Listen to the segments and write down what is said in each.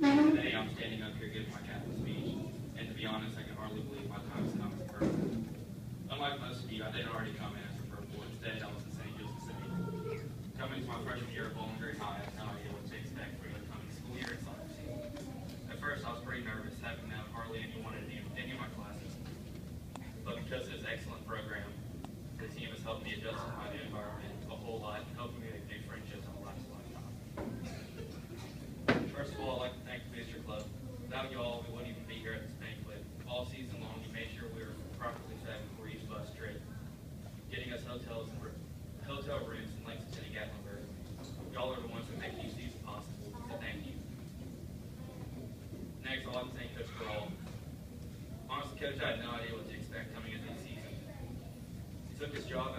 Today I'm standing up here giving my captain speech, and to be honest, I can hardly believe my time has come as a pro. Unlike most of you, I didn't already come in as a pro boy. Instead, I was in St. Joseph's City. Coming to my freshman year at Bowling Green High, I had no idea what to expect for the coming school year and soccer season. At first, I was pretty nervous, having known hardly anyone in any of my classes. But because of this excellent program, the team has helped me adjust to my new environment a whole lot, helping me make new friendships on a lifetime. First of all, I'd like to thank the Booster Club. Without y'all, we wouldn't even be here at this banquet. All season long, you made sure we were properly fed before each bus trip, getting us hotel rooms in Lexington and Gatlinburg. Y'all are the ones that make these seasons possible, so thank you. Next, I'd like to thank Coach Grawl. Honestly, Coach, I had no idea what to expect coming into the season. He took this job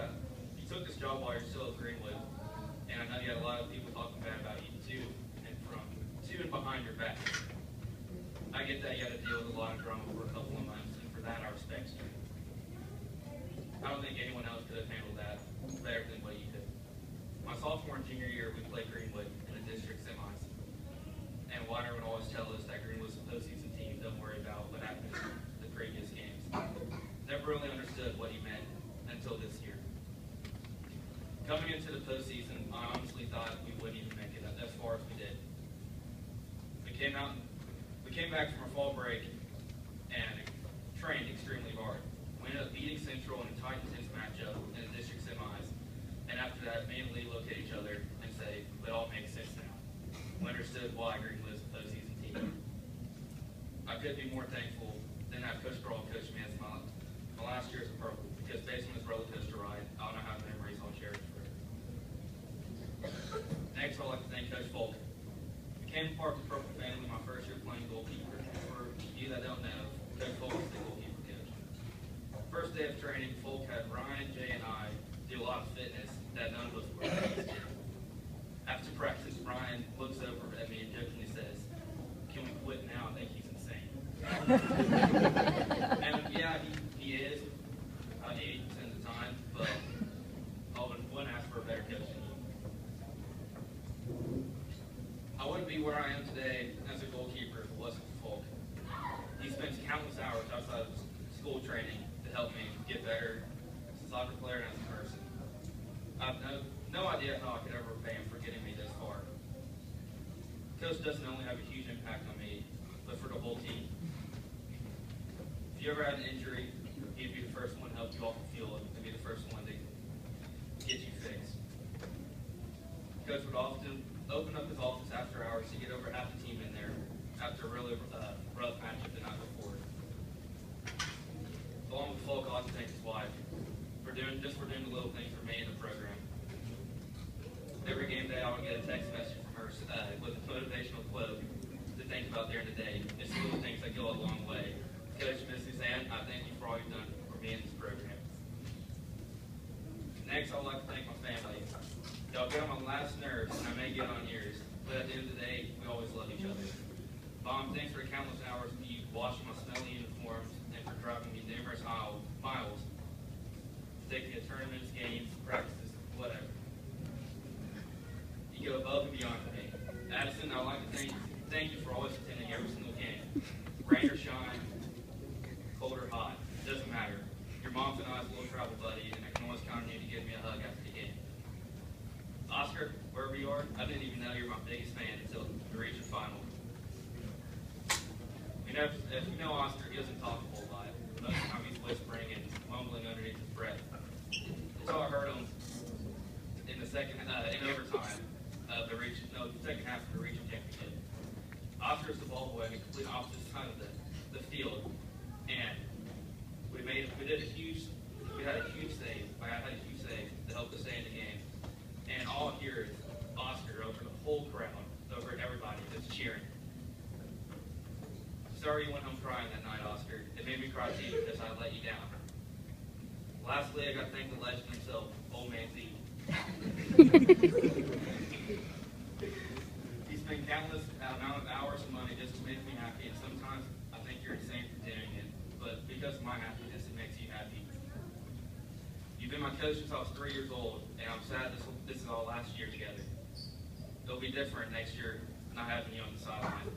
while you're still at Greenwood, and I know you had a lot of people talking bad about you to and behind your back. I get that you had to deal with a lot of drama for a couple of months, and for that I respect you. I don't think anyone else could have handled that better than what you did. My sophomore and junior year, we played Greenwood in the district semis, and Weiner would always tell us that Greenwood's a postseason team, don't worry about what happened in the previous games. Never really understood what he meant until this year. Coming into the postseason, I honestly thought we wouldn't even make it as far as we did. We came back from our fall break and trained extremely hard. We ended up beating Central in a tight, intense matchup in the district semis, and after that, me and Lee looked at each other and said, "It all makes sense now." We understood why Greenwood is a postseason team. I couldn't be more thankful than have Coach Grawl coach me as my last year as a Purple, because based on this roller coaster ride, I don't know how many memories I'll cherish forever. Next, I'd like to thank Coach Folk. Became part of the Purple family my first year playing goalkeeper. For you that don't know, Coach Folk is the goalkeeper coach. First day of training, Folk had Ryan, Jay, and I do a lot of fitness that none of us were used to. After practice, Ryan looks over at me and jokingly says, "Can we quit now? I think he's insane." And yeah, he is, 80% of the time, but I wouldn't ask for a better coach than you. I wouldn't be where I am today as a goalkeeper if it wasn't for Folk. He spends countless hours outside of school training to help me get better as a soccer player and as a person. I have no idea how I could ever repay him for getting me this far. Coach doesn't only have a huge impact on me, but for the whole team. If you ever had an injury, he'd be the first one to help you off the field and be the first one to get you fixed. Coach would often open up his office after hours to get over half the team in there after a really rough matchup the night before. Along with Folk, I'd like to thank his wife for doing the little things for me in the program. Every game day, I would get a text message from her with a motivational quote to think about during the day. It's the little things that go a long way. Coach, Miss Suzanne, I thank you for all you've done for me in this program. Next, I'd like to thank my family. Y'all get on my last nerves, and I may get on yours, but at the end of the day, we always love each other. Mom, thanks for the countless hours of you washing my smelly uniforms and for driving me numerous miles to take me to tournaments, games, practices, whatever. You go above and beyond for me. Addison, I'd like to thank you for always attending every single game. Rain or shine, cold or hot, it doesn't matter. Your mom's and I's little travel buddy, and I can always count on you to give me a hug after the game. Oscar, wherever you are, I didn't even know you were my biggest fan until the region final. If you know Oscar, he doesn't talk a whole lot. Most of the time he's whispering and mumbling underneath his breath. Until I heard him in overtime of the second half of the region championship. Oscar's the ball boy on the complete opposite side of the field, and we had a huge save. I had a huge save to help us stay in the game. And all I hear is Oscar over the whole crowd, over everybody that's cheering. Sorry you went home crying that night, Oscar. It made me cry too because I let you down. Lastly, I got to thank the legend himself, Old Man Z. He spent countless amount of hours and money just to make me happy, and sometimes I think you're insane for doing it, but because of my happiness, it makes you happy. You've been my coach since I was 3 years old, and I'm sad this is our last year together. It'll be different next year not having you on the sideline.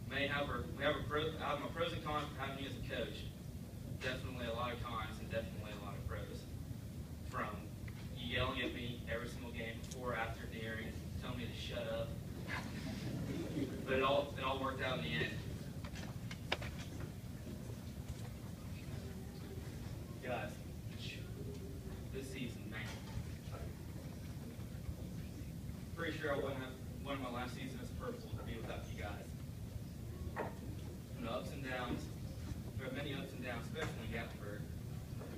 we have I have my pros and cons for having me as a coach. Definitely a lot of cons and definitely a lot of pros. From you yelling at me every single game before, after, during, telling me to shut up. But it all worked out in the end. Guys, this season, man. Pretty sure I wouldn't have won my last season as Purple to be without you guys. The ups and downs, there are many ups and downs, especially in Gatlinburg.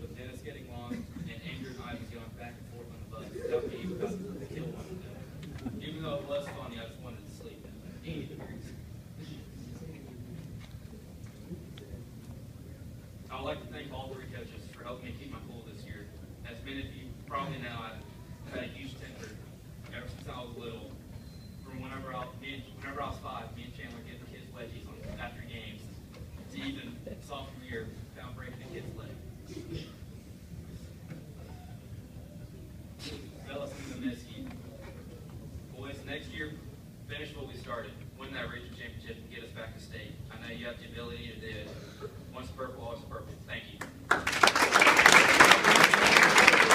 With Dennis getting long and Andrew and I was going back and forth on the bus without me about to kill one of them. Even though it was funny, I just wanted to sleep. 80 degrees. I would like to thank all three coaches for helping me keep my cool this year. As many of you probably know, I've had a huge temper ever since I was little. From whenever I was 5, me and Chandler getting the kids wedgies after games, to even sophomore year, found breaking the kid's leg. Fellas, I'm gonna miss you. Boys, next year, finish what we started. Win that region championship and get us back to state. I know you have the ability to do it. Once purple, always purple. Thank you.